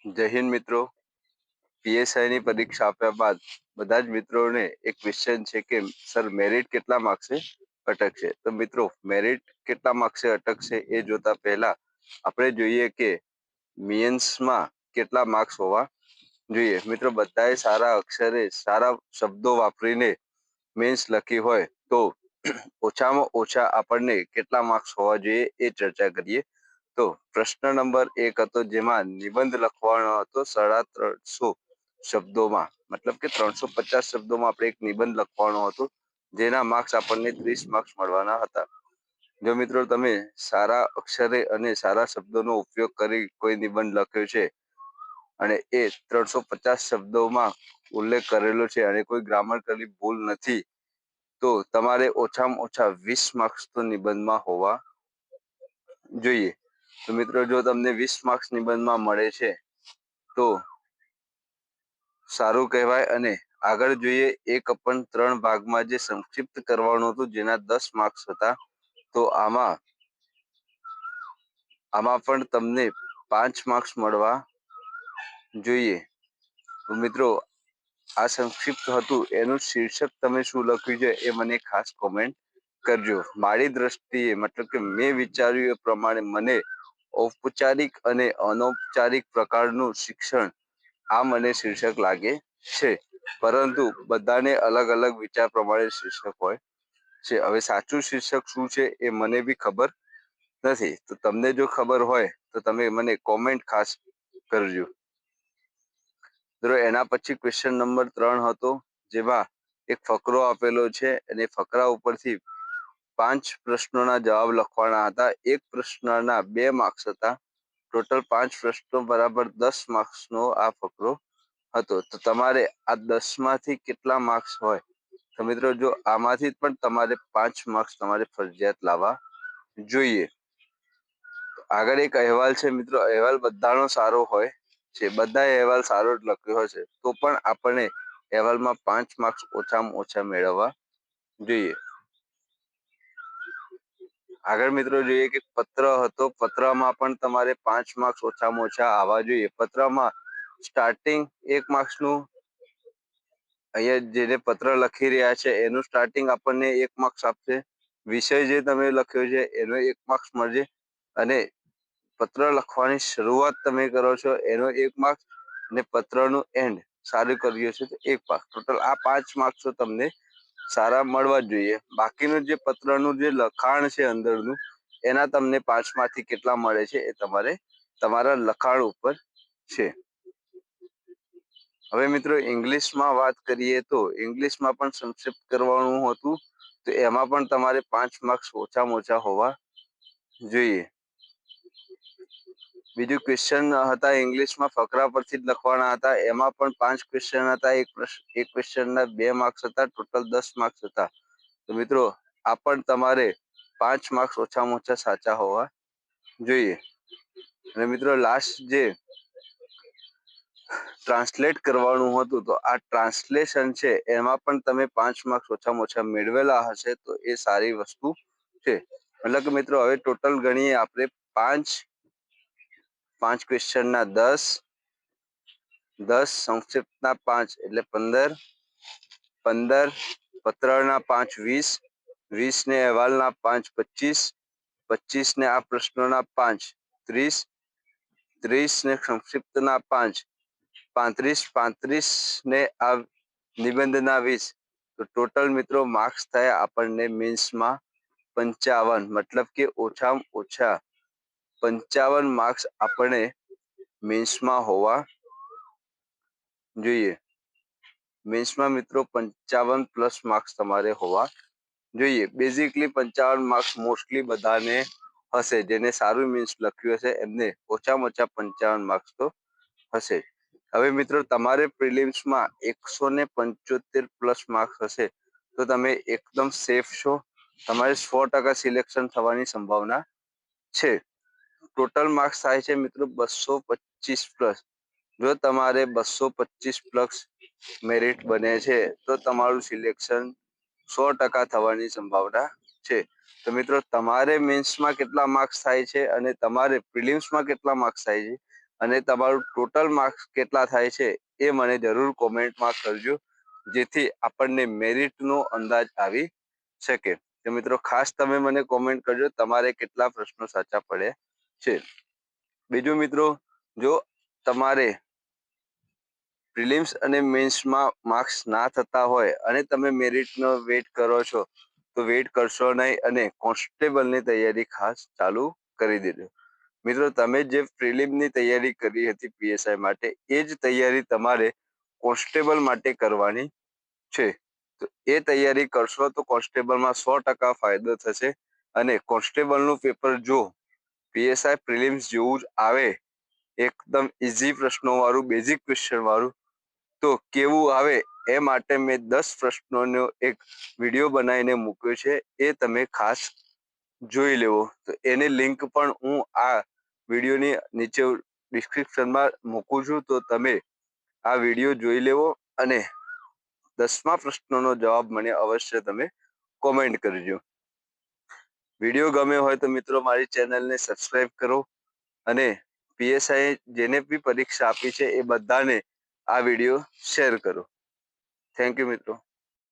જય હિન્દ મિત્રો, પીએસઆઈની પરીક્ષા આપ્યા બાદ બધા જ મિત્રોને એક ક્વેશ્ચન છે કે સર મેરિટ કેટલા માર્ક્સે અટકશે. તો મિત્રો મેરિટ કેટલા માર્ક્સે અટકશે એ જોતા પહેલા આપણે જોઈએ કે મેન્સમાં કેટલા માર્ક્સ હોવા જોઈએ. મિત્રો બધાએ સારા અક્ષરે સારા શબ્દો વાપરીને મેન્સ લખી હોય તો ઓછામાં ઓછા આપણને કેટલા માર્ક્સ હોવા જોઈએ એ ચર્ચા કરીએ. તો પ્રશ્ન નંબર 1 હતો જેમાં નિબંધ લખવાનો હતો 350 શબ્દોમાં, મતલબ કે 350 શબ્દોમાં આપણે એક નિબંધ લખવાનો હતો જેના માર્ક્સ આપણને 30 માર્ક્સ મળવાના હતા. જો મિત્રો તમે સારા અક્ષરે અને સારા શબ્દોનો ઉપયોગ કરી કોઈ નિબંધ લખ્યો છે અને એ 350 શબ્દોમાં ઉલ્લેખ કરેલો છે અને કોઈ ગ્રામરકલી ભૂલ નથી તો તમારે ઓછામાં ઓછા 20 માર્ક્સ તો નિબંધમાં હોવા જોઈએ. તો મિત્રો જો તમને 20 માર્ક્સ નિબંધમાં મળે છે તો સારું કહેવાય. અને આગળ જોઈએ 1/3 ભાગમાં જે સંક્ષિપ્ત કરવાનું હતું જેના 10 માર્ક્સ હતા તો આમાં પણ તમને 5 માર્ક્સ મળવા જોઈએ. તો મિત્રો આ સંક્ષિપ્ત હતું એનું શીર્ષક તમે શું લખ્યું છે એ મને ખાસ કોમેન્ટ કરજો. મારી દ્રષ્ટિએ મતલબ કે મેં વિચાર્યું એ પ્રમાણે મને ઔપચારિક અને અનૌપચારિક પ્રકારનું શિક્ષણ આ મને શીર્ષક લાગે છે, પરંતુ બધાને અલગ અલગ વિચાર પ્રમાણે શીર્ષક હોય છે. હવે સાચું શીર્ષક શું છે એ મને બી ખબર નથી, તો તમને જો ખબર હોય તો તમે મને કોમેન્ટ ખાસ કરજો. મિત્રો એના પછી ક્વેશ્ચન નંબર 3 હતો જેમાં એક ફકરો આપેલો છે અને ફકરા ઉપરથી 5 પ્રશ્નોના જવાબ લખવાના હતા. એક પ્રશ્નના 2 માર્ક્સ હતા. ટોટલ 5 પ્રશ્નો બરાબર 10 માર્ક્સનો આ ફકરો હતો. તો તમારે આ 10 માંથી કેટલા માર્ક્સ હોય તો મિત્રો જો આમાંથી પણ તમારે 5 માર્ક્સ તમારે ફરજિયાત લાવવા જોઈએ. આગળ એક અહેવાલ છે મિત્રો, અહેવાલ બધાનો સારો હોય છે, બધા અહેવાલ સારો જ લખ્યો હશે તો પણ આપણે અહેવાલમાં 5 માર્ક્સ ઓછામાં ઓછા મેળવવા જોઈએ. આગળ મિત્રો જોઈએ કે પત્ર હતો, પત્રમાં પણ તમારે 5 માર્ક્સ ઓછામાં ઓછા આવવા જોઈએ. પત્રમાં સ્ટાર્ટિંગ 1 માર્ક્સનું, અહીંયા જેને પત્ર લખી રહ્યા છે એનું સ્ટાર્ટિંગ આપણને 1 માર્ક્સ આપશે. વિષય જે તમે લખ્યો છે એનો 1 માર્ક્સ મળશે અને પત્ર લખવાની શરૂઆત તમે કરો છો એનો 1 માર્ક્સ અને પત્રનું એન્ડ સારું કર્યું છે તો 1 માર્ક્સ. ટોટલ આ 5 માર્ક્સ તો તમને સારા મળવા જ જોઈએ. બાકીનું જે પત્રનું જે લખાણ છે અંદરનું એના તમને 5 માંથી કેટલા મળે છે એ તમારે તમારા લખાણ ઉપર છે. હવે મિત્રો ઇંગ્લિશમાં વાત કરીએ તો ઇંગ્લિશમાં પણ સંક્ષિપ્ત કરવાનું હતું તો એમાં પણ તમારે 5 માર્ક્સ ઓછામાં ઓછા હોવા જોઈએ. બીજું ક્વેશ્ચન હતા ઇંગ્લિશમાં ફકરા પરથી જ લખવાના હતા. એમાં પણ 5 ક્વેશ્ચન હતા. એક ક્વેશ્ચનના 2 માર્ક્સ હતા. ટોટલ 10 માર્ક્સ હતા. તો મિત્રો આ પણ તમારે 5 માર્ક્સ ઓછામાં ઓછા સાચા હોવા જોઈએ. અને મિત્રો લાસ્ટ જે ટ્રાન્સલેટ કરવાનું હતું તો આ ટ્રાન્સલેશન છે એમાં પણ તમે 5 માર્ક્સ ઓછામાં ઓછા મેળવેલા હશે તો એ સારી વસ્તુ છે. મતલબ કે મિત્રો હવે ટોટલ ગણીએ આપણે 5 ક્વેશ્ચનના 10 સંક્ષિપ્તના 5 એટલે 15 પત્રના 5 20 ને અહેવાલના 5 25 ને આ પ્રશ્નોના 5 30 ને સંક્ષિપ્તના 5 35 ને આ નિબંધના 20. તો ટોટલ મિત્રો માર્ક્સ થયા આપણને મેન્સમાં 55. મતલબ કે ઓછામાં ઓછા 55 માર્ક્સ આપણે મેન્સમાં હોવા જોઈએ. મેન્સમાં મિત્રો 55 પ્લસ માર્ક્સ તમારે હોવા જોઈએ. બેઝિકલી 55 માર્ક્સ મોસ્ટલી બધાને હશે. જેને સારું મેન્સ લખ્યું હશે એમને ઓછામાં ઓછા 55 માર્ક્સ તો હશે. હવે મિત્રો તમારે પ્રિલિમ્સમાં 175 પ્લસ માર્ક્સ હશે તો તમે એકદમ સેફ છો. તમારે 100% સિલેક્શન થવાની સંભાવના છે. ટોટલ માર્ક્સ થાય છે મિત્રો 225 પ્લસ. જો તમારે 225 પ્લસ મેરિટ બને છે તો તમારું સિલેક્શન 100% થવાની સંભાવના છે. તો મિત્રો તમારે મેન્સમાં કેટલા માર્ક્સ થાય છે અને તમારે પ્રિલિમ્સમાં કેટલા માર્ક્સ થાય છે અને તમારું ટોટલ માર્ક્સ કેટલા થાય છે એ મને જરૂર કોમેન્ટમાં કરજો, જેથી આપણને મેરિટનો અંદાજ આવી શકે. તો મિત્રો ખાસ તમે મને કોમેન્ટ કરજો તમારે કેટલા પ્રશ્નો સાચા પડ્યા છે. બીજું મિત્રો, જો તમારે પ્રિલિમ્સ અને મેન્સમાં માર્ક્સ ના થતા હોય અને તમે મેરિટનો વેઇટ કરો છો, તો વેઇટ કરશો નહીં અને કોન્સ્ટેબલની તૈયારી ખાસ ચાલુ કરી દેજો. મિત્રો, તમે જે પ્રિલિમની તૈયારી કરી હતી પીએસઆઈ માટે, એ જ તૈયારી તમારે કોન્સ્ટેબલ માટે કરવાની છે. તો એ તૈયારી કરશો તો કોન્સ્ટેબલમાં 100% ફાયદો થશે. અને કોન્સ્ટેબલનું પેપર જો પીએસઆઈ પ્રિલિમ્સ જેવું જ આવે, એકદમ ઇઝી પ્રશ્નોવાળું, બેઝિક ક્વેશ્ચન વાળું, તો કેવું આવે એ માટે મેં 10 પ્રશ્નોનો એક વિડીયો બનાવીને મૂક્યો છે, એ તમે ખાસ જોઈ લેવો. તો એની લિંક પણ હું આ વિડીયોની નીચે ડિસ્ક્રિપ્શનમાં મૂકું છું, તો તમે આ વિડીયો જોઈ લેવો અને 10મા પ્રશ્નોનો જવાબ મને અવશ્ય તમે કોમેન્ટ કરજો. વિડીયો ગમ્યો હોય તો મિત્રો મારી ચેનલને સબસ્ક્રાઇબ કરો અને પીએસઆઈ જેને બી પરીક્ષા આપી છે એ બધાને આ વિડીયો શેર કરો. થેન્ક યુ મિત્રો.